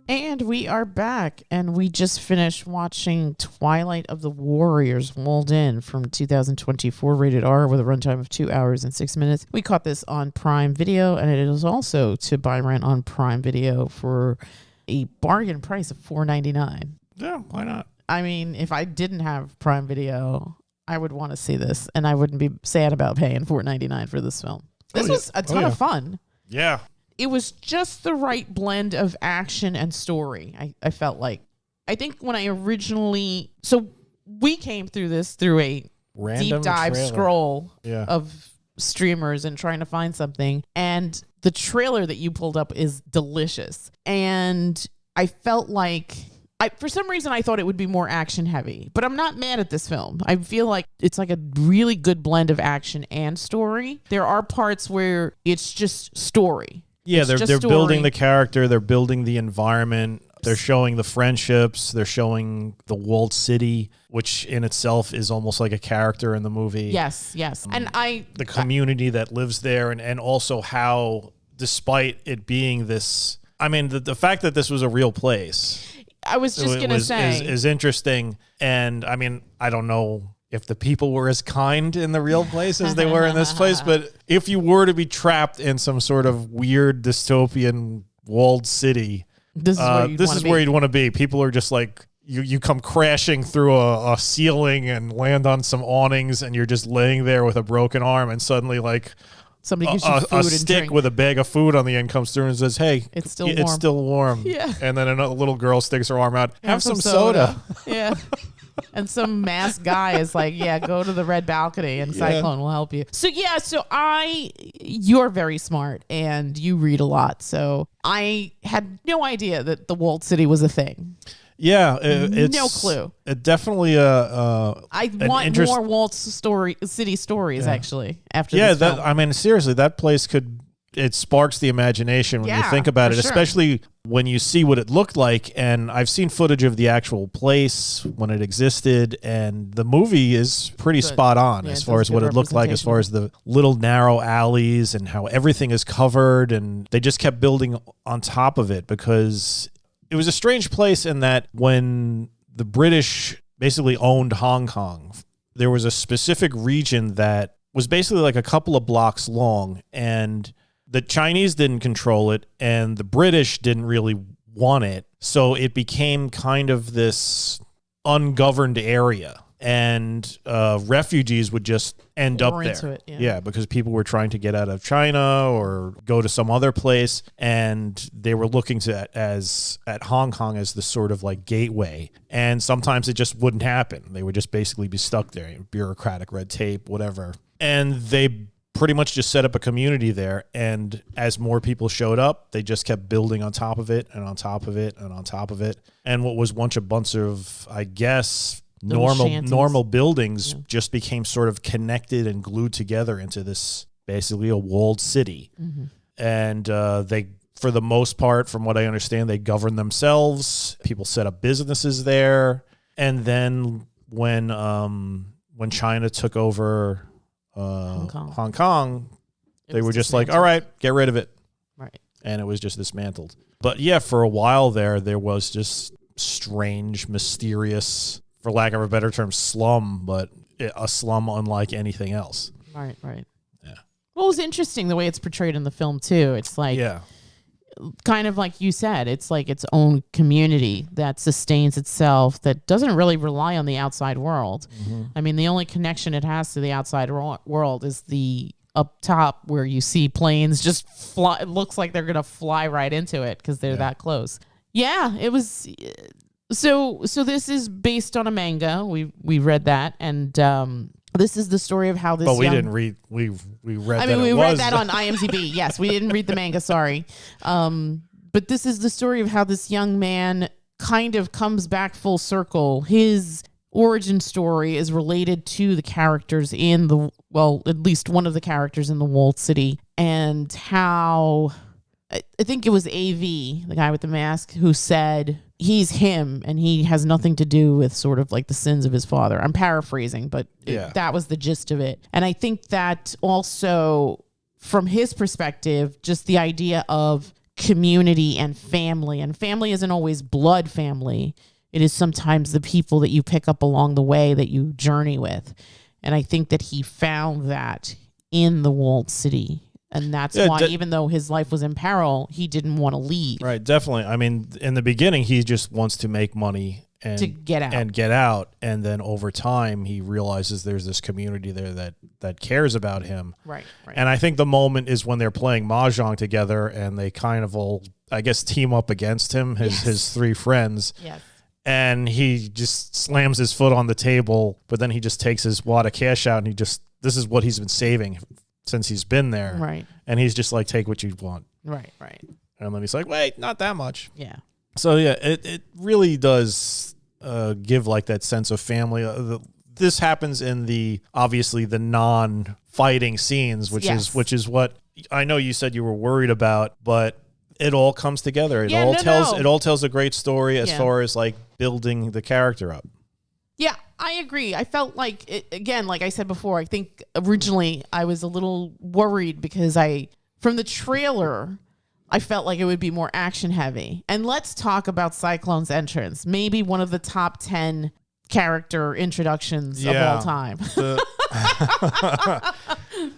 And we are back, and we just finished watching Twilight of the Warriors Walled In from 2024, rated R, with a runtime of 2 hours and 6 minutes. We caught this on Prime Video, and it is also to buy rent on Prime Video for a bargain price of $4.99. Yeah, why not? I mean, if I didn't have Prime Video, I would want to see this, and I wouldn't be sad about paying $4.99 for this film. This was a ton of fun. Yeah. It was just the right blend of action and story, I felt like. I think when I originally... So we came through this through a Random deep dive trailer. scroll Yeah. of streamers and trying to find something. And the trailer that you pulled up is delicious. And I felt like... for some reason, I thought it would be more action heavy, but I'm not mad at this film. I feel like it's like a really good blend of action and story. There are parts where it's just story. Yeah, It's they're story. building the character, they're building the environment, they're showing the friendships, they're showing the walled city, which in itself is almost like a character in the movie. Yes. And the community that lives there, and also how, despite it being this, I mean, the fact that this was a real place. I was just going to say. Is interesting. And I mean, I don't know if the people were as kind in the real place as they were in this place, but if you were to be trapped in some sort of weird dystopian walled city, this is where you'd want to be. People are just like, you come crashing through a ceiling and land on some awnings, and you're just laying there with a broken arm, and suddenly like somebody gives you food a and stick drink. with a bag of food on the end comes through and says, "Hey, It's still warm." Yeah. Yeah. And then another little girl sticks her arm out. Have some soda. Yeah. And some masked guy is like, yeah, go to the red balcony and Cyclone will help you. So you're very smart and you read a lot. So I had no idea that the Walled City was a thing. Yeah, it's no clue. It definitely I want more Walled City stories actually after this film. I mean, seriously, that place it sparks the imagination when you think about it, especially when you see what it looked like. And I've seen footage of the actual place when it existed, and the movie is pretty spot on as far as what it looked like, as far as the little narrow alleys and how everything is covered. And they just kept building on top of it because it was a strange place in that when the British basically owned Hong Kong, there was a specific region that was basically like a couple of blocks long, and the Chinese didn't control it, and the British didn't really want it. So it became kind of this ungoverned area, and refugees would just end up there. Yeah, because people were trying to get out of China or go to some other place, and they were looking at Hong Kong as the sort of like gateway. And sometimes it just wouldn't happen. They would just basically be stuck there, bureaucratic red tape, whatever. And they pretty much just set up a community there, and as more people showed up, they just kept building on top of it and on top of it and on top of it. And what was once a bunch of, I guess, normal buildings just became sort of connected and glued together into this basically a walled city. Mm-hmm. And they, for the most part, from what I understand, they govern themselves. People set up businesses there. And then when China took over Hong Kong, they were just like, all right, get rid of it. Right. And it was just dismantled. But yeah, for a while there was just strange, mysterious, for lack of a better term, slum, but a slum unlike anything else. Right. Yeah. Well, it was interesting the way it's portrayed in the film, too. It's like, kind of like you said, it's like its own community that sustains itself, that doesn't really rely on the outside world. Mm-hmm. I mean, the only connection it has to the outside world is the up top where you see planes just fly. It looks like they're going to fly right into it because they're that close. Yeah, it was... So this is based on a manga. We read that, and this is the story of how this. But we didn't read. We read. We read that on IMDb. Yes, we didn't read the manga. Sorry, but this is the story of how this young man kind of comes back full circle. His origin story is related to the characters in at least one of the characters in the Walled City, and how I think it was AV, the guy with the mask, who said he's him and he has nothing to do with sort of like the sins of his father. I'm paraphrasing, but that was the gist of it. And I think that also from his perspective, just the idea of community and family isn't always blood family. It is sometimes the people that you pick up along the way that you journey with. And I think that he found that in the Walled City. And that's why, even though his life was in peril, he didn't want to leave. Right, definitely. I mean, in the beginning, he just wants to make money and to get out. And then over time, he realizes there's this community there that cares about him. Right. And I think the moment is when they're playing Mahjong together and they kind of all, I guess, team up against him, his three friends. Yes. And he just slams his foot on the table, but then he just takes his wad of cash out and this is what he's been saving since he's been there. Right. And he's just like, take what you want. Right. And then he's like, wait, not that much. Yeah. So, yeah, it really does give like that sense of family. This happens in obviously the non-fighting scenes, which is what I know you said you were worried about, but it all comes together. It all tells a great story as far as like building the character up. Yeah, I agree. I felt like, again, like I said before, I think originally I was a little worried because from the trailer, I felt like it would be more action heavy. And let's talk about Cyclone's entrance. Maybe one of the top 10 character introductions of all time.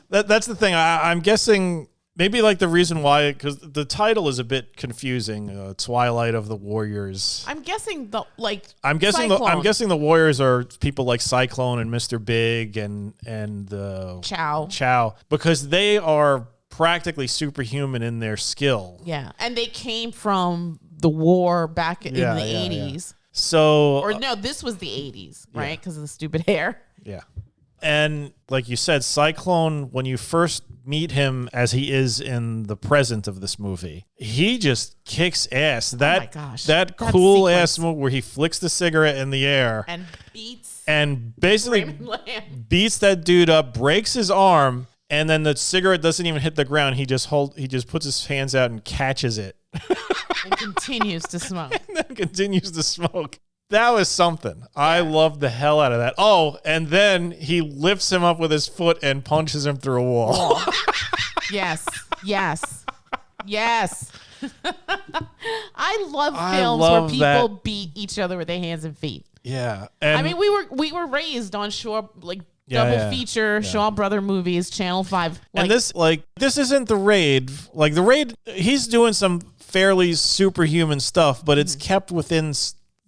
That's the thing. I'm guessing maybe like the reason why, because the title is a bit confusing. Twilight of the Warriors. I'm guessing I'm guessing the Warriors are people like Cyclone and Mr. Big and Chow, because they are practically superhuman in their skill. Yeah, and they came from the war back in the 80s. Yeah. So, or no, this was the 80s, right? Because of the stupid hair. Yeah. And like you said, Cyclone, when you first meet him as he is in the present of this movie, he just kicks ass. That cool ass move where he flicks the cigarette in the air and basically beats that dude up, breaks his arm, and then the cigarette doesn't even hit the ground. He just puts his hands out and catches it. And continues to smoke. That was something. Yeah. I loved the hell out of that. Oh, and then he lifts him up with his foot and punches him through a wall. Yes. I love films where people beat each other with their hands and feet. Yeah. I mean, we were raised on Shaw, like double feature Shaw Brother movies, Channel 5. And this isn't the Raid. Like the Raid, he's doing some fairly superhuman stuff, but it's kept within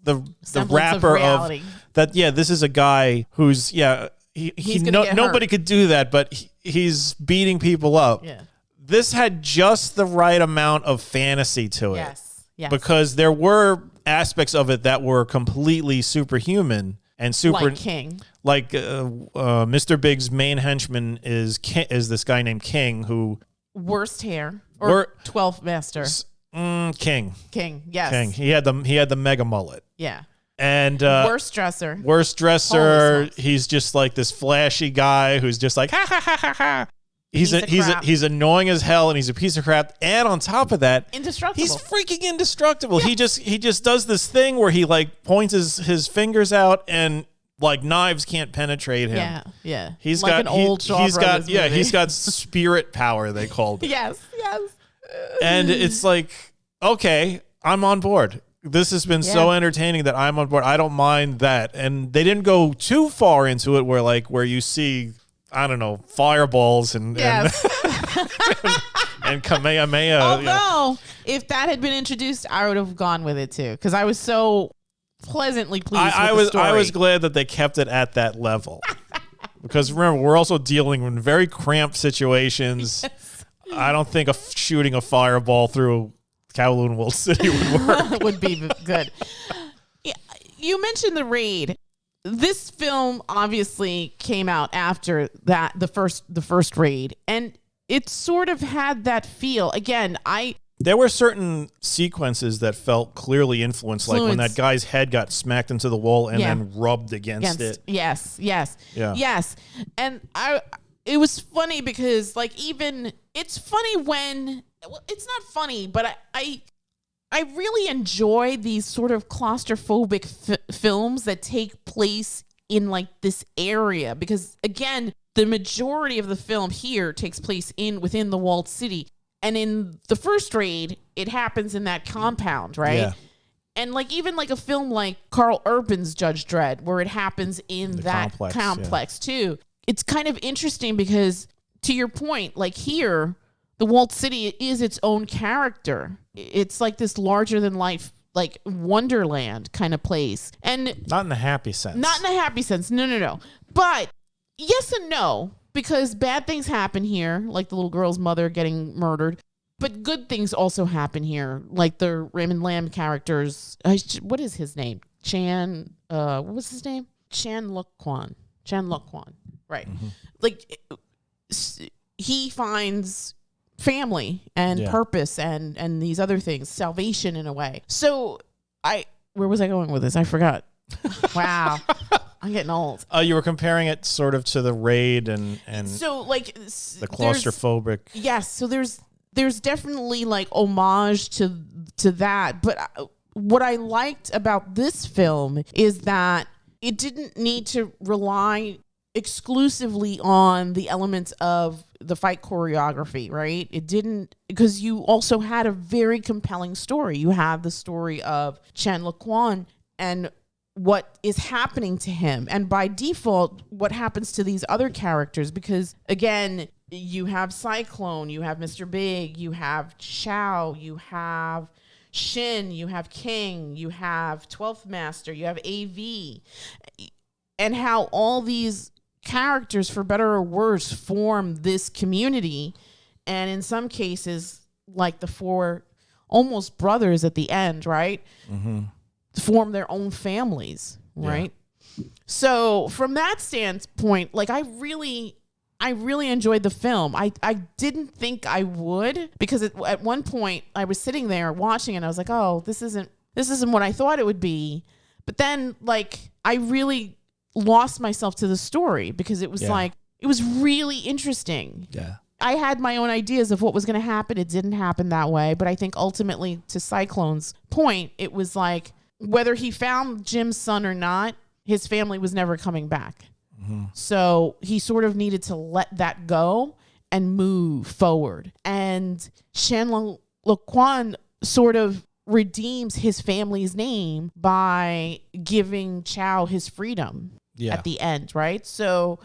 the wrapper of that. Yeah, this is a guy who's nobody could do that, but he's beating people up. Yeah, this had just the right amount of fantasy to it. Yes, because there were aspects of it that were completely superhuman and like King. Like Mr. Big's main henchman is this guy named King, who worst hair or 12th master. King. Yes. King. He had the mega mullet. Yeah. And worst dresser. He's just like this flashy guy who's just like ha ha ha ha ha. He's annoying as hell, and he's a piece of crap. And on top of that, indestructible. He's freaking indestructible. Yeah. He just does this thing where he like points his fingers out and like knives can't penetrate him. Yeah. He's like got an old Shaw Brothers movie. He's got spirit power, they called it. Yes. And it's like, okay, I'm on board. This has been so entertaining that I'm on board. I don't mind that. And they didn't go too far into it where you see, I don't know, fireballs and and Kamehameha. Although, if that had been introduced, I would have gone with it too, because I was so pleasantly pleased with the story. I was glad that they kept it at that level. Because remember, we're also dealing with very cramped situations. Yes. I don't think shooting a fireball through Kowloon Walled City would work. Would be good. Yeah, you mentioned the Raid. This film obviously came out after that, the first Raid, and it sort of had that feel. Again, there were certain sequences that felt clearly influenced, like when that guy's head got smacked into the wall and then rubbed against it. Yes. And it was funny because it's funny when, it's not funny, but I really enjoy these sort of claustrophobic films that take place in like this area, because again, the majority of the film here takes place within the Walled City. And in the first raid, it happens in that compound, right? Yeah. And like even like a film like Carl Urban's Judge Dredd, where it happens in that complex too. It's kind of interesting because, to your point, like here, the Walled City is its own character. It's like this larger than life, like Wonderland kind of place. And not in the happy sense. Not in the happy sense. No. But yes and no, because bad things happen here, like the little girl's mother getting murdered. But good things also happen here, like the Raymond Lamb characters. What is his name? Chan. What was his name? Chan Luk Kwan. Right. Mm-hmm. Like he finds family and purpose and these other things, salvation in a way. So where was I going with this? I forgot. Wow. I'm getting old. You were comparing it sort of to the raid and so like the claustrophobic. Yes. So there's definitely like homage to that. But what I liked about this film is that it didn't need to rely exclusively on the elements of the fight choreography, right? It didn't, because you also had a very compelling story. You have the story of Chan Luk Kwan and what is happening to him, and by default what happens to these other characters, because again, you have Cyclone, you have Mr. Big, you have Chow, you have Shin, you have King, you have 12th Master, you have AV, and how all these characters, for better or worse, form this community. And in some cases, like the 4 almost brothers at the end, right? Mm-hmm. Form their own families, right? Yeah. So from that standpoint, like I really enjoyed the film. I didn't think I would, because at one point I was sitting there watching it and I was like, oh, this isn't what I thought it would be. But then like I really lost myself to the story, because it was like, it was really interesting. Yeah. I had my own ideas of what was going to happen. It didn't happen that way. But I think ultimately, to Cyclone's point, it was like, whether he found Jim's son or not, his family was never coming back. Mm-hmm. So he sort of needed to let that go and move forward. And Chan Luk Kwan sort of redeems his family's name by giving Chow his freedom at the end, right? So,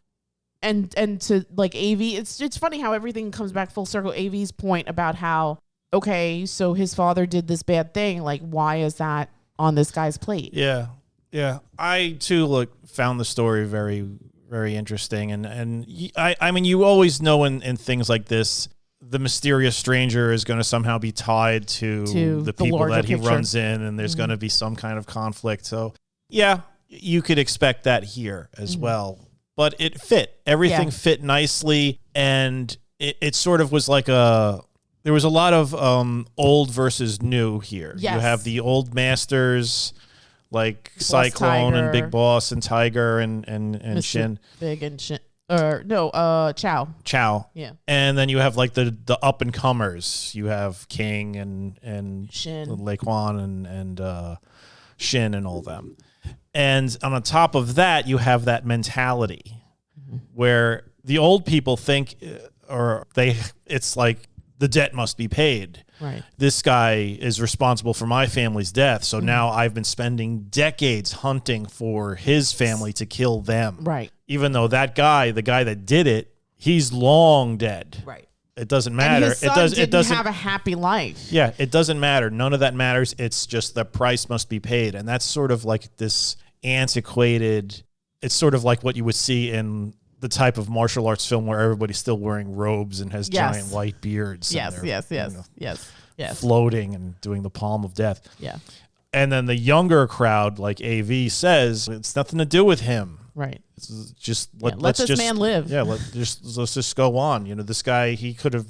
and to like AV, it's funny how everything comes back full circle. AV's point about how, okay, so his father did this bad thing, like why is that on this guy's plate? Yeah. I too found the story very, very interesting, and I mean, you always know in things like this, the mysterious stranger is going to somehow be tied to the people that he runs in, and there's going to be some kind of conflict. So yeah, you could expect that here as well. But it fit. Everything fit nicely, and it sort of was like there was a lot of old versus new here. Yes. You have the old masters like Cyclone and Big Boss and Tiger and Mr. Shin. Big and Shin. Chow. Yeah. And then you have like the up and comers. You have King and Shin, Lei Quan and Shin and all them. And on top of that, you have that mentality where the old people think, it's like the debt must be paid. Right. This guy is responsible for my family's death, so now I've been spending decades hunting for his family to kill them. Right. Even though that guy, the guy that did it, he's long dead. Right. It doesn't matter. And his son didn't have a happy life. Yeah, it doesn't matter. None of that matters. It's just the price must be paid. And that's sort of like this antiquated, it's sort of like what you would see in the type of martial arts film where everybody's still wearing robes and has giant white beards. Yes. Floating and doing the palm of death. Yeah. And then the younger crowd, like AV says, it's nothing to do with him. Right. It's just let this man live. Yeah. Let's just go on. You know, this guy, he could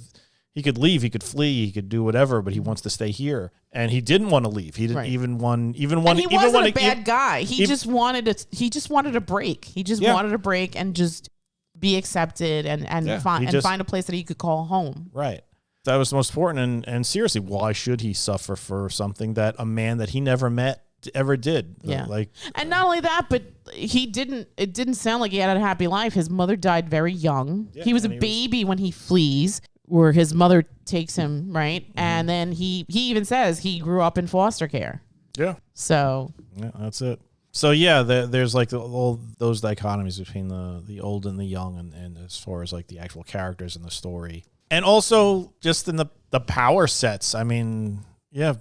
leave, he could flee, he could do whatever, but he wants to stay here. And he didn't want to leave. He didn't even want. And he wasn't a bad guy. He just wanted a break. He just wanted a break and just be accepted and find a place that he could call home. Right. That was the most important. And seriously, why should he suffer for something that a man that he never met ever did? Yeah. And not only that, but it didn't sound like he had a happy life. His mother died very young. Yeah, he was a baby when he flees. where his mother takes him, right? Mm-hmm. And then he even says he grew up in foster care. Yeah. So. Yeah, that's it. So yeah, there's like all those dichotomies between the old and the young, and as far as like the actual characters in the story, and also just in the power sets. I mean, yeah,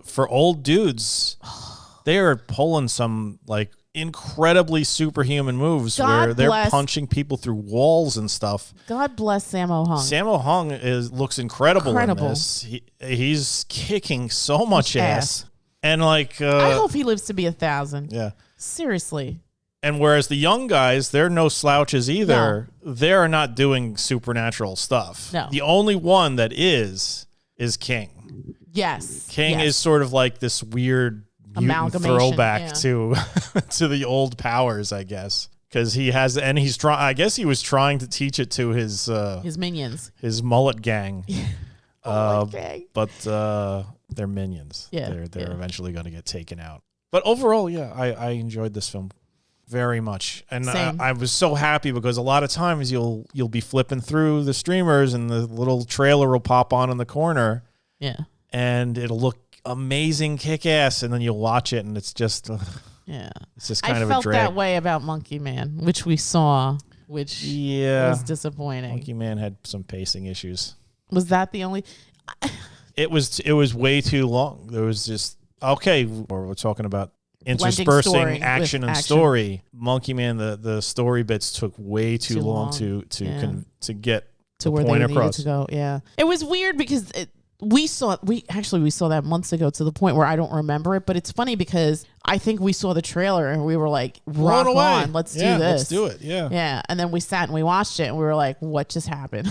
for old dudes, they are pulling some like incredibly superhuman moves where they're punching people through walls and stuff. God bless Sammo Hung. Sammo Hung looks incredible in this. He's kicking so much ass. And like, I hope he lives to be 1,000. Yeah, seriously. And whereas the young guys, they're no slouches either. No. They're not doing supernatural stuff. No. The only one that is King. Yes. King is sort of like this weird throwback to to the old powers, I guess, because he has, and he's trying. I guess he was trying to teach it to his minions, his mullet gang. Mullet gang. But they're minions. Yeah, they're eventually going to get taken out. But overall, yeah, I enjoyed this film very much, and I was so happy because a lot of times you'll be flipping through the streamers and the little trailer will pop on in the corner. Yeah, and it'll look amazing, kick-ass, and then you'll watch it and it's just it's just kind of a drag. I felt that way about Monkey Man, which we saw, which was disappointing. Monkey Man had some pacing issues. Was that the only? It was way too long. There was just we're talking about interspersing action and story. Monkey Man, the story bits took way too long to get to where they needed to go. Yeah, it was weird because we saw that months ago to the point where I don't remember it. But it's funny because I think we saw the trailer and we were like, "Rock on, let's do this, let's do it." Yeah, yeah. And then we sat and we watched it and we were like, "What just happened?"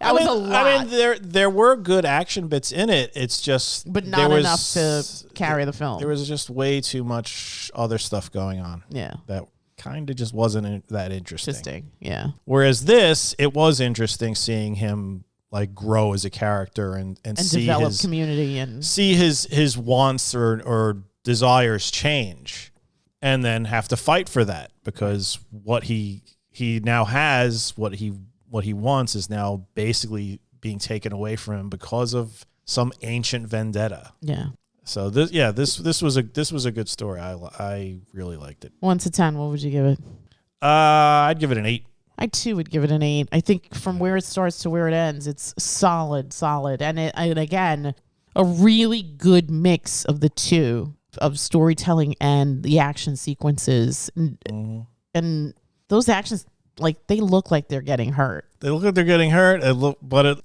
That was a lot. I mean, there were good action bits in it. It's just, but not enough to carry the film. There was just way too much other stuff going on. Yeah, that kind of just wasn't that interesting. Yeah. Whereas this, it was interesting seeing him like grow as a character and see develop his community and see his wants or desires change, and then have to fight for that because what he now has, what he wants is now basically being taken away from him because of some ancient vendetta. Yeah. So this was a good story. I really liked it. 1 to 10, what would you give it? I'd give it an 8. I too would give it an 8. I think from where it starts to where it ends, it's solid, and again, a really good mix of the two, of storytelling and the action sequences, and those actions. Like, they look like they're getting hurt. They look like they're getting hurt.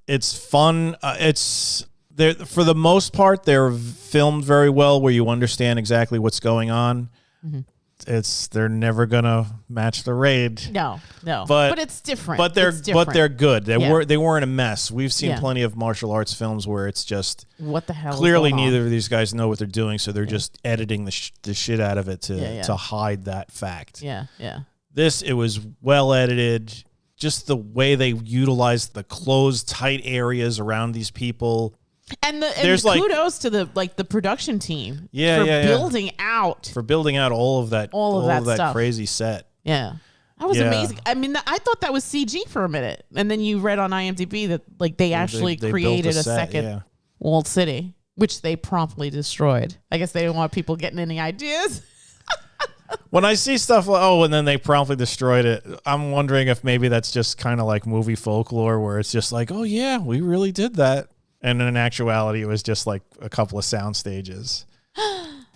It's fun. For the most part, they're filmed very well where you understand exactly what's going on. Mm-hmm. They're never gonna match the Raid. No. But it's different. But they're good. They weren't a mess. We've seen plenty of martial arts films where it's just what the hell. Clearly, neither of these guys know what they're doing, so they're just editing the shit out of it to hide that fact. Yeah. This, it was well edited. Just the way they utilized the closed, tight areas around these people. And kudos to the production team building out all of that stuff. Crazy set. Yeah. That was amazing. I mean, I thought that was CG for a minute. And then you read on IMDb that they actually created a second Walled City, which they promptly destroyed. I guess they didn't want people getting any ideas. When I see stuff and then they promptly destroyed it, I'm wondering if maybe that's just kind of like movie folklore where it's just like, oh yeah, we really did that. And in actuality, it was just like a couple of sound stages.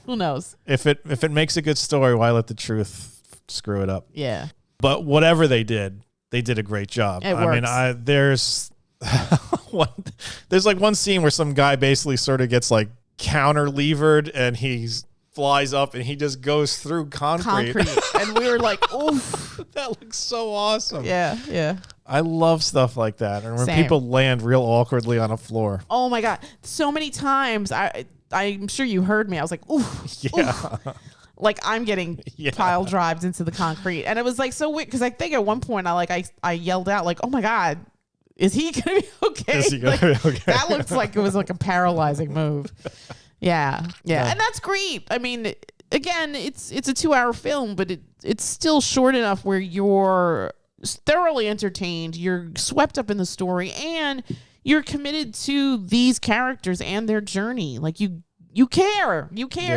Who knows? If it makes a good story, why let the truth screw it up? Yeah. But whatever they did a great job. It works. I mean, there's like one scene where some guy basically sort of gets like counter levered and he's flies up and he just goes through concrete. And we were like, oof. That looks so awesome. Yeah. I love stuff like that. And when people land real awkwardly on a floor. Oh my God. So many times, I'm sure you heard me. I was like, oof. Yeah. Oof. Like I'm getting pile drived into the concrete. And it was like so weird because I think at one point I yelled out like, oh my God, is he going to be okay? Is he going to be okay? That looks like it was like a paralyzing move. Yeah. And that's great. I mean, again, it's a 2-hour film, but it's still short enough where you're thoroughly entertained. You're swept up in the story, and you're committed to these characters and their journey. Like you care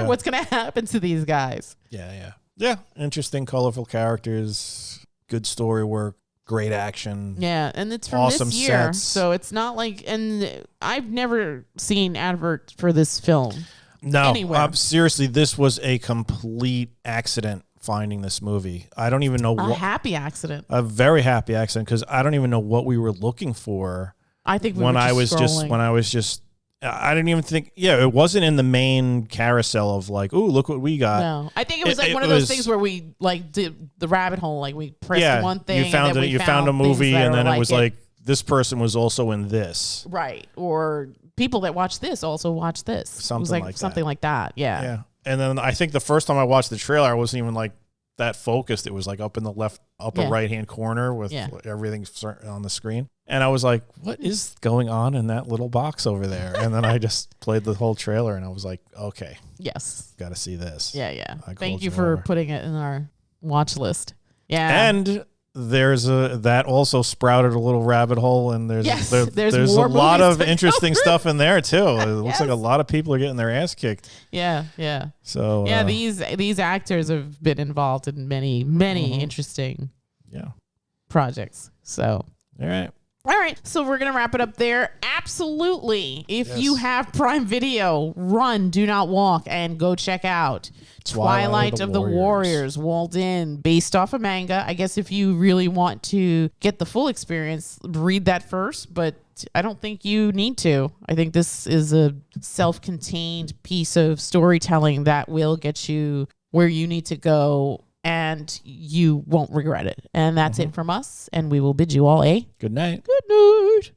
what's going to happen to these guys. Yeah. Interesting, colorful characters, good story work, great action. Yeah, and it's from awesome this year, sets. so it's not like. And I've never seen adverts for this film. No, seriously, this was a complete accident finding this movie. I don't even know a happy accident. A very happy accident, because I don't even know what we were looking for. I think I was just I didn't even think. Yeah, it wasn't in the main carousel of like, ooh, look what we got. No, I think it was like one of those things where we like did the rabbit hole. Like we pressed one thing. You found a movie, and then it was like this person was also in this. Right, or people that watch this also watch this. Something like that. Yeah. Yeah. And then I think the first time I watched the trailer, I wasn't even like that focused. It was like up in the left upper right hand corner with everything on the screen. And I was like, what is going on in that little box over there? And then I just played the whole trailer, and I was like, okay. Yes. Got to see this. Yeah. Thank you for putting it in our watch list. Yeah. And there's that also sprouted a little rabbit hole, and there's a lot of interesting stuff in there too. It looks like a lot of people are getting their ass kicked. Yeah. So these actors have been involved in many interesting projects. So all right, so we're going to wrap it up there. Absolutely. If you have Prime Video, run, do not walk, and go check out Twilight of the Warriors, walled in, based off a manga. I guess if you really want to get the full experience, read that first, but I don't think you need to. I think this is a self-contained piece of storytelling that will get you where you need to go, and you won't regret it. And that's it from us, and we will bid you all a good night. Good night.